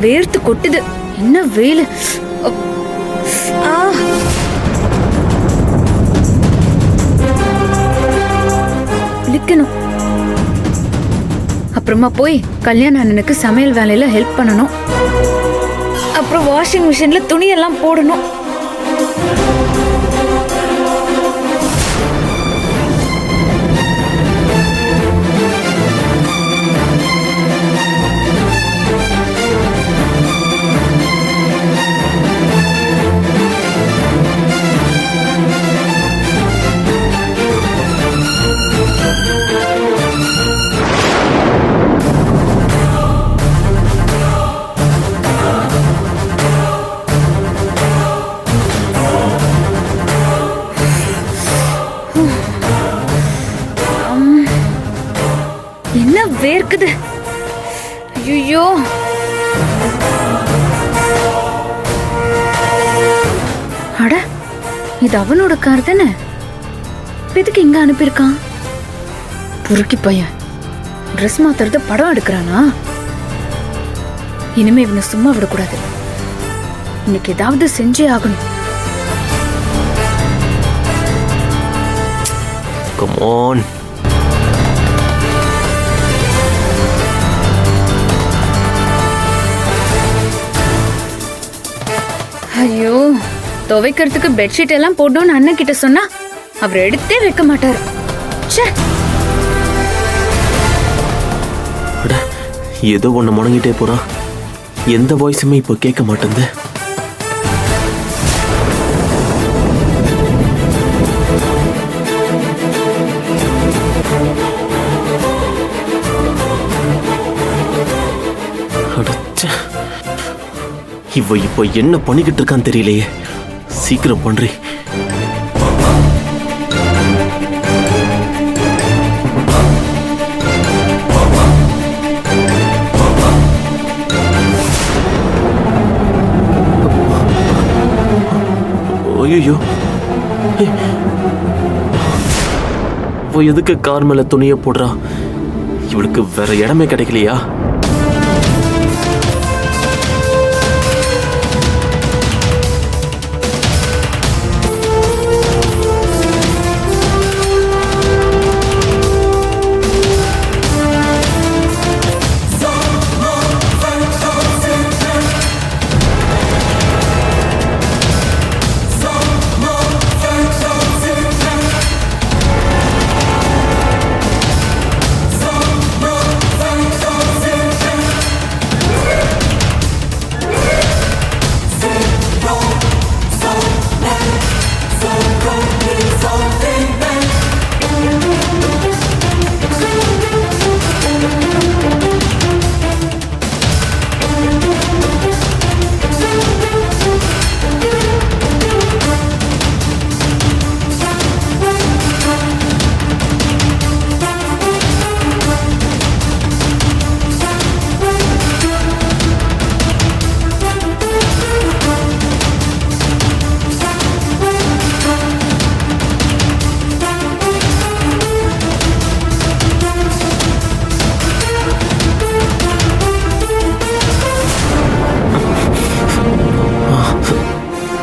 வேர்த்து கொட்டுது. என்ன வெயில்! ஆ, குளிக்கணும். அப்புறமா போய் கல்யாண அண்ணனுக்கு சமையல் வேலையில ஹெல்ப் பண்ணணும். அப்புறம் வாஷிங் மிஷின்ல துணியெல்லாம் போடணும். என்ன வேர்க்குது! ஐயோ! அட, இது அவனோட கார் தானே? எதுக்கு இங்க அனுப்பியிருக்கான்? புருக்கி பையன் ட்ரெஸ் மாத்துறது படம் எடுக்கிறானா? இனிமே இவனை சும்மா விடக்கூடாது. இன்னைக்கு ஏதாவது செஞ்சே ஆகணும். Come on. ஐயோ, துவைக்கிறதுக்கு பெட்ஷீட் எல்லாம் போடணும்னு அண்ணன் கிட்ட சொன்னா அவர் எடுத்தே வைக்க மாட்டாரு. அட, ஏதோ ஒண்ணு முடங்கிட்டே போறான். எந்த வாய்ஸுமே இப்போ கேட்க மாட்டேங்குது. இவ இப்போ என்ன பண்ணிக்கிட்டு இருக்கான்னு தெரியலையே. சீக்கிரம் பண்றி. ஐயோ, இவ எதுக்கு கார் மேல துணியை போடுறா? இவளுக்கு வேற இடமே கிடைக்கலையா?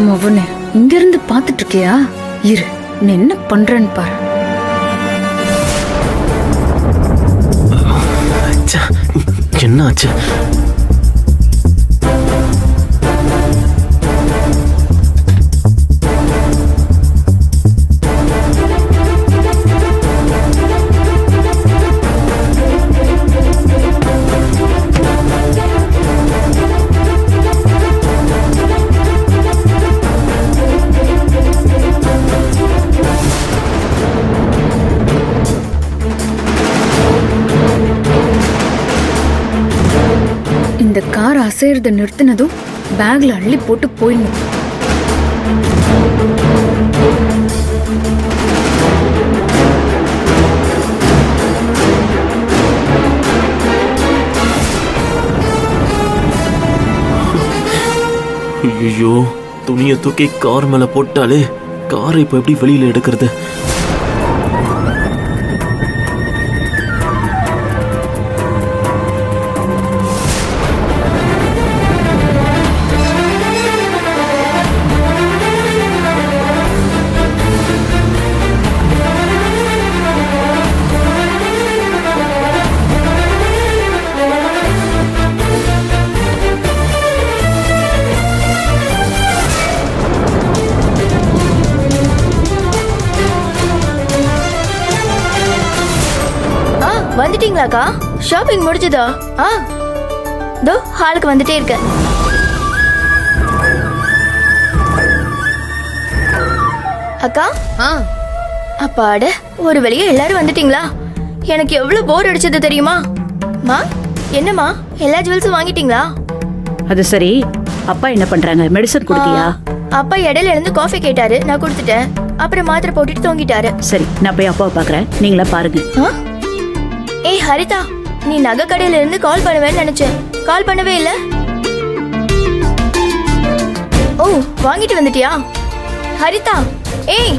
மவனே, இங்க இருந்து பாத்துட்டு இருக்கியா? இரு, நீ என்ன பண்றன்னு பாரு. என்ன ஆச்சு? இந்த கார் அசைறத நிறுத்தினதும் பேக்ல அள்ளி போட்டு போயிடணும். ஐயோ, துணியை தூக்கி கார் மேல போட்டாலே காரை இப்ப எப்படி வெளியில எடுக்கிறது? வந்துட்டீங்களாக்கா? ஷாப்பிங் முடிஞ்சதா? தோ ஹாலுக்கு வந்துட்டே இருக்கேன். அக்கா, அப்பாட, ஒரு வழியா எல்லாரும் வந்துட்டீங்களா? எனக்கு எவ்வளவு போர் அடிச்சது தெரியுமா? மா, என்னம்மா, எல்லா ஜுவல்ஸும் வாங்கிட்டீங்களா? அது சரி, அப்பா என்ன பண்றாங்க? மெடிசன் கொடுத்தியா? அப்பா இடையில இருந்து காஃபி கேட்டாரு, நான் கொடுத்துட்டேன். அப்புறம் மாத்திரை போட்டுட்டு தூங்கிட்டாரு. சரி, நான் போய் அப்பாவை பாக்குறேன், நீங்களா பாருங்க. ஏய் ஹரிதா, நீ நகை கடையில இருந்து கால் பண்ணுவேன்னு நினைச்சேன். கால் பண்ணவே இல்ல. ஓ, வாங்கிட்டு வந்துட்டியா? ஹரிதா, ஏய்.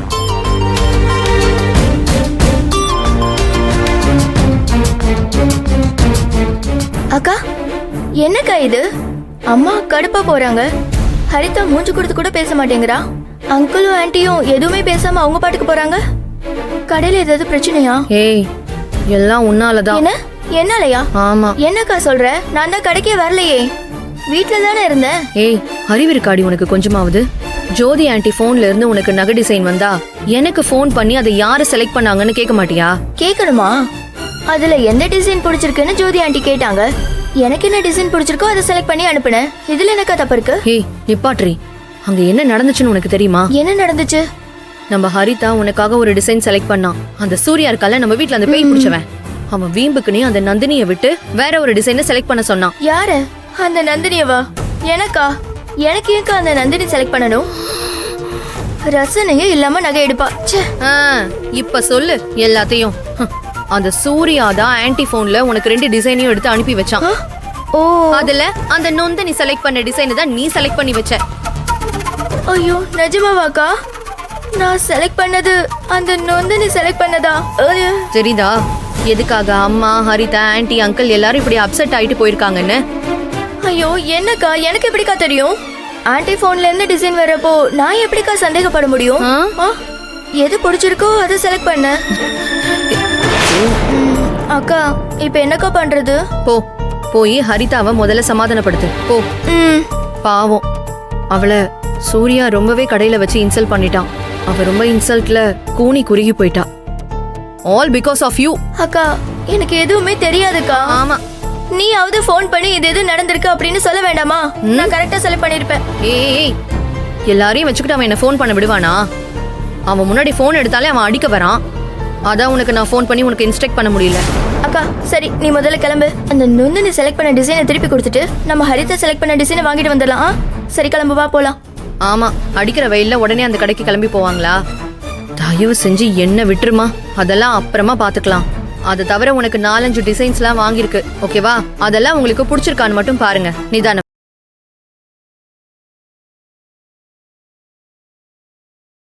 அக்கா, என்னக்கா இது? அம்மா கடுப்பா போறாங்க. ஹரிதா மூஞ்சி கொடுத்து கூட பேச மாட்டேங்கிறா. அங்கிளும் ஆன்ட்டியும் எதுவுமே பேசாம அவங்க பாட்டுக்கு போறாங்க. கடையில ஏதாவது பிரச்சனையா? ஏய், எல்லாம் உன்னாலதான். என்ன? என்னாலயா? ஆமா. என்னக்கா சொல்ற? நான் தான் கடைக்கே வரலையே, வீட்ல தானே இருந்தேன். ஏய், அறிவிருக்காடி உனக்கு கொஞ்சமாவது? ஜோதி ஆன்ட்டி போன்ல இருந்து உனக்கு நகை டிசைன் வந்தா எனக்கு போன் பண்ணி அதை யாரு செலக்ட் பண்ணாங்கன்னு கேட்க மாட்டியா? கேட்கணுமா? அதுல எந்த டிசைன் பிடிச்சிருக்குன்னு ஜோதி ஆன்ட்டி கேட்டாங்க. எனக்கு என்ன டிசைன் பிடிச்சிருக்கோ அதை செலக்ட் பண்ணி அனுப்புனேன். இதுல என்னக்கா தப்பு இருக்கு? ஏய், நிப்பாட்ரி. அங்க என்ன நடந்துச்சுன்னு உனக்கு தெரியுமா? என்ன நடந்துச்சு? நம்ம ஹரிதா உனக்காக ஒரு டிசைன் செலக்ட் பண்ணான். அந்த சூர்யா இருக்கால நம்ம வீட்ல அந்த பேய் பிடிச்சவன், அவன் வீம்புக்குனே அந்த நந்தினியை விட்டு வேற ஒரு டிசைனை செலக்ட் பண்ண சொன்னான். யாரு? அந்த நந்தினியவா? எனக்கா? எனக்கு ஏக்கா அந்த நந்தினி செலக்ட் பண்ணணும்? ரசனையே இல்லாம நகை எடுப்பா. ச்சே. இப்ப சொல்லு எல்லாத்தையும். அந்த சூர்யா தான் ஆன்ட்டி போன்ல உனக்கு 2 டிசைனையும் எடுத்து அனுப்பி வச்சான். ஓ, அதுல அந்த நொந்தனி செலக்ட் பண்ண டிசைனை தான் நீ செலக்ட் பண்ணி வச்ச. ஐயோ, நிஜமாவாக்கா? நான் செலக்ட் பண்ணது அந்த நொந்தினி செலக்ட் பண்ணதா? தெரியுதா எதுக்காக அம்மா, ஹரிதா, ஆன்ட்டி, அங்கிள் எல்லாரும் இப்படி அப்செட் ஆயிட்டு போயிருக்காங்கன்னு? ஐயோ, என்னக்கா, எனக்கு எப்படிக்கா தெரியும்? ஆன்ட்டி போன்ல இருந்து டிசைன் வரப்போ நான் எப்படிக்கா சந்தேகப்பட முடியும்? எது பிடிச்சிருக்கோ அதை செலக்ட் பண்ண. அக்கா, இப்ப என்னக்கா பண்றது? போய் ஹரிதாவை முதல்ல சமாதானப்படுத்து போ. பாவம், அவளை சூர்யா ரொம்பவே கடையில வச்சு இன்சல்ட் பண்ணிட்டான். அவ ரொம்ப இன்சல்ட்ல கூனி குறுகி போயிட்டா. All because of you. அக்கா, எனக்கு எதுவுமே தெரியாதுக்கா. ஆமா, நீயாவது ஃபோன் பண்ணி இது எது நடந்திருக்கு அப்படின்னு சொல்ல வேண்டாமா? நான் கரெக்டா செலக்ட் பண்ணிருப்பேன். ஏய், எல்லாரையும் வச்சுக்கிட்டு அவன் என்ன ஃபோன் பண்ண விடுவானா? அவன் முன்னாடி ஃபோன் எடுத்தாலே அவன் அடிக்க வரான். அதான் உனக்கு நான் ஃபோன் பண்ணி உனக்கு இன்ஸ்ட்ரக்ட் பண்ண முடியல. அக்கா, சரி, நீ முதல்ல கிளம்பு. அந்த நொந்தினி செலக்ட் பண்ண டிசைனை திருப்பி கொடுத்துட்டு நம்ம ஹரிதா செலக்ட் பண்ண டிசைனை வாங்கிட்டு வந்துடலாம். சரி, கிளம்பு, வா போலாம். ஆமா, அடிக்கிற வெயில்ல உடனே அந்த கடைக்கு கிளம்பி போவாங்களா? தயவு செஞ்சு என்ன விட்டுருமா, அதெல்லாம் அப்புறமா பாத்துக்கலாம். அதை தவிர உனக்கு 4-5 டிசைன்ஸ்லாம் வாங்கியிருக்கு, ஓகேவா? அதெல்லாம் உங்களுக்கு பிடிச்சிருக்கான்னு மட்டும் பாருங்க. நிதானம்.